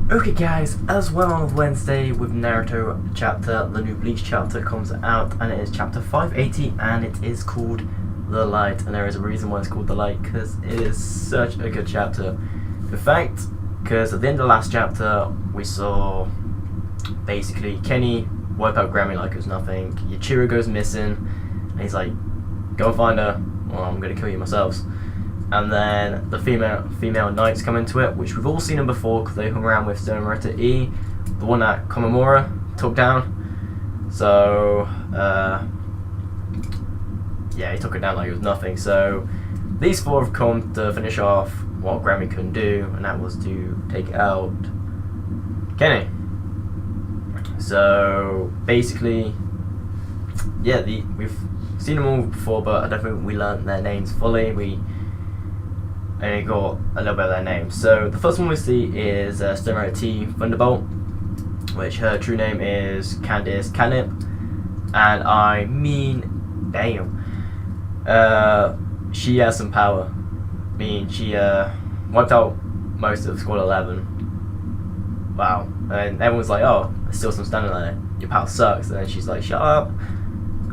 Okay guys, as well on Wednesday with Naruto chapter, the new Bleach chapter comes out and it is chapter 580 and it is called The Light, and there is a reason why it's called The Light because it is such a good chapter. In fact, because at the end of the last chapter we saw basically Kenny wipe out Grammy like it was nothing, Yachiro goes missing and he's like, go and find her or I'm going to kill you myself. And then the female knights come into it, which we've all seen them before because they hung around with Stonemurata E, the one that Komamura took down. So yeah, he took it down like it was nothing. So these four have come to finish off what Grammy couldn't do, and that was to take out Kenny. So basically, yeah, we've seen them all before, but I don't think we learnt their names fully. We only got a little bit of their names. So the first one we see is Stonemurata T Thunderbolt, which her true name is Candice Canip, and I mean, damn, she has some power. I mean, she wiped out most of Squad 11. Wow. And everyone's like, oh, there's still some standing there. Your power sucks. And then she's like, shut up.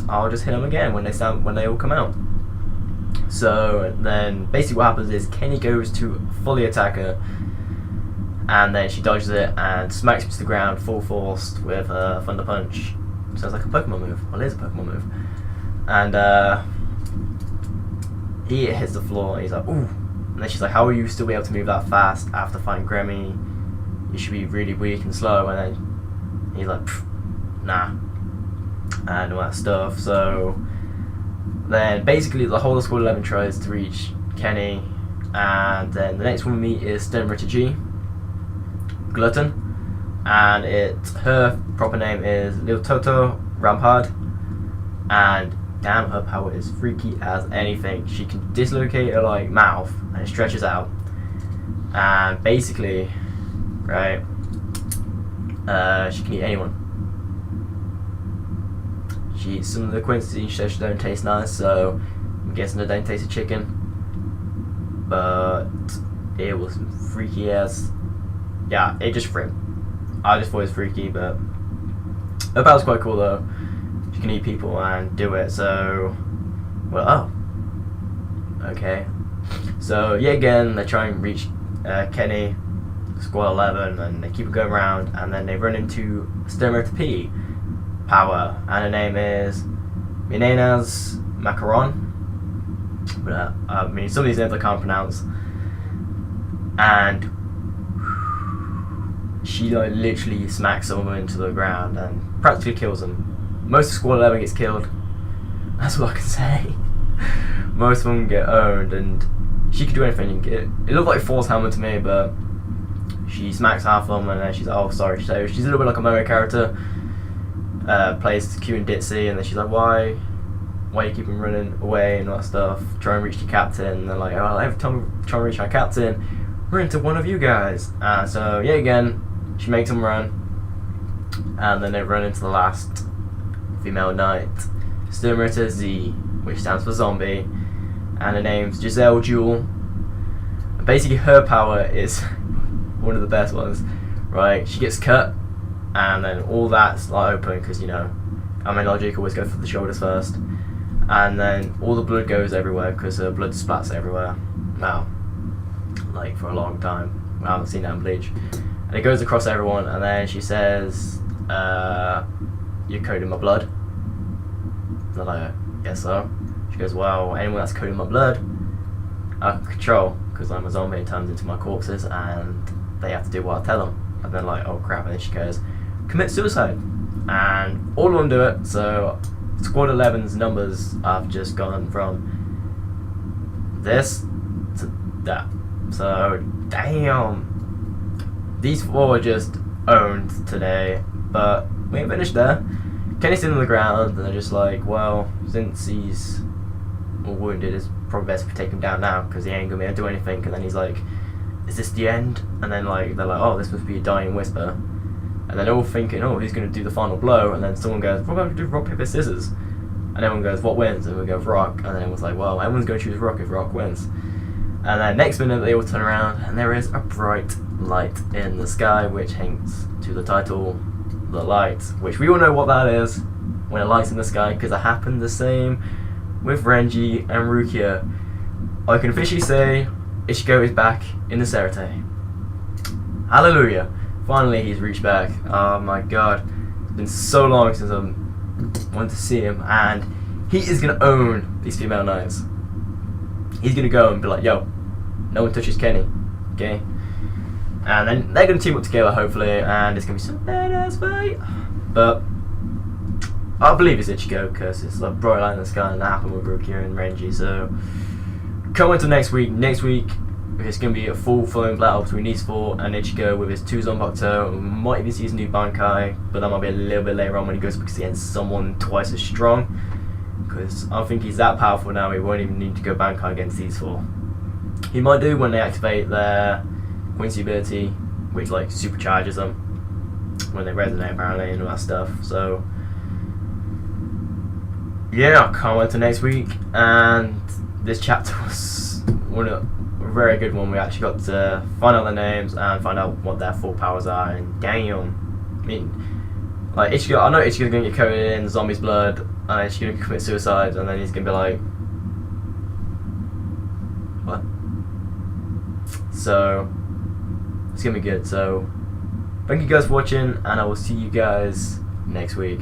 I'll just hit them again when they all come out. So then basically what happens is Kenny goes to fully attack her, and then she dodges it and smacks him to the ground full force with a Thunder Punch. Sounds like a Pokemon move. Well, it is a Pokemon move. And he hits the floor and he's like, ooh. And then she's like, how will you still be able to move that fast after fighting Grammy? You should be really weak and slow. And then he's like, nah. And all that stuff. So then basically the whole of Squad 11 tries to reach Kenny, and then the next one we meet is Stonemurata G, Glutton, and her proper name is Lil Toto Rampart, and damn, her power is freaky as anything. She can dislocate her like mouth and it stretches out, and basically, right, she can eat anyone. She eats some of the quincy, she says she don't taste nice, so I'm guessing it don't taste of chicken. But it was freaky as, yeah, it just freaked. I just thought it was freaky, but her power's quite cool though. She can eat people and do it, so, well, oh, okay. So yet again, they try and reach Kenny, Squad 11, and they keep going around, and then they run into Stonemurata P power, and her name is Minenas Macaron. But I mean, some of these names I can't pronounce. And she like literally smacks someone into the ground and practically kills them. Most of Squad 11 gets killed. That's what I can say. Most of them get owned, and she could do anything. It looked like Force Hammer to me, but she smacks half of them, and then she's like, oh, sorry. So she's a little bit like a Moe character. Plays Q and Ditzy, and then she's like, why are you keeping running away and all that stuff, try and reach your captain, and they're like, oh, every time we try and reach our captain, we're into one of you guys. So yeah, again, she makes them run, and then they run into the last female knight, Stonemurata Z, which stands for zombie, and her name's Giselle Jewel. And basically her power is one of the best ones, right? She gets cut, and then all that's like open because, you know, I mean, logic always go for the shoulders first, and then all the blood goes everywhere because her blood splats everywhere. Wow, like for a long time. I haven't seen that in Bleach, and it goes across everyone. And then she says, "You're coding my blood." And they're like, "Yes, so." She goes, "Well, anyone that's coding my blood, I can control because I'm a zombie and turns into my corpses, and they have to do what I tell them." And they're like, "Oh crap!" And then she goes, commit suicide, and all of them do it. So Squad 11's numbers have just gone from this to that. So damn, these four are just owned today. But we ain't finished there. Kenny's sitting on the ground, and they're just like, well, since he's all wounded, it's probably best if we take him down now because he ain't gonna be able to do anything. And then he's like, is this the end? And then like they're like, oh, this must be a dying whisper. And then they're all thinking, oh, who's going to do the final blow? And then someone goes, what about we do rock, paper, scissors? And everyone goes, what wins? And we go, rock. And then everyone's like, well, everyone's going to choose rock if rock wins. And then next minute they all turn around and there is a bright light in the sky, which hints to the title, The Light, which we all know what that is when it lights in the sky, because it happened the same with Renji and Rukia. I can officially say Ichigo is back in the Serite. Hallelujah! Finally he's reached back. Oh my god. It's been so long since I wanted to see him, and he is going to own these female knights. He's going to go and be like, yo, no one touches Kenny. Okay? And then they're going to team up together, hopefully, and it's going to be some badass fight. But I believe it's Ichigo, because it's like bright light in the sky, and that happened with Rukia and Renji. So come into next week. Next week, it's going to be a full flowing battle between these four and Ichigo with his 2 Zanpakuto. We might even see his new Bankai, but that might be a little bit later on when he goes against someone twice as strong. Because I think he's that powerful now, he won't even need to go Bankai against these 4. He might do when they activate their Quincy ability, which like supercharges them when they resonate apparently and all that stuff. So yeah, I can't wait till next week. And this chapter was a very good one. We actually got to find out their names and find out what their full powers are. And damn, I mean, like Ichigo, I know Ichigo's gonna get coated in zombies' blood, and Ichigo's gonna commit suicide, and then he's gonna be like, what? So it's gonna be good. So thank you guys for watching, and I will see you guys next week.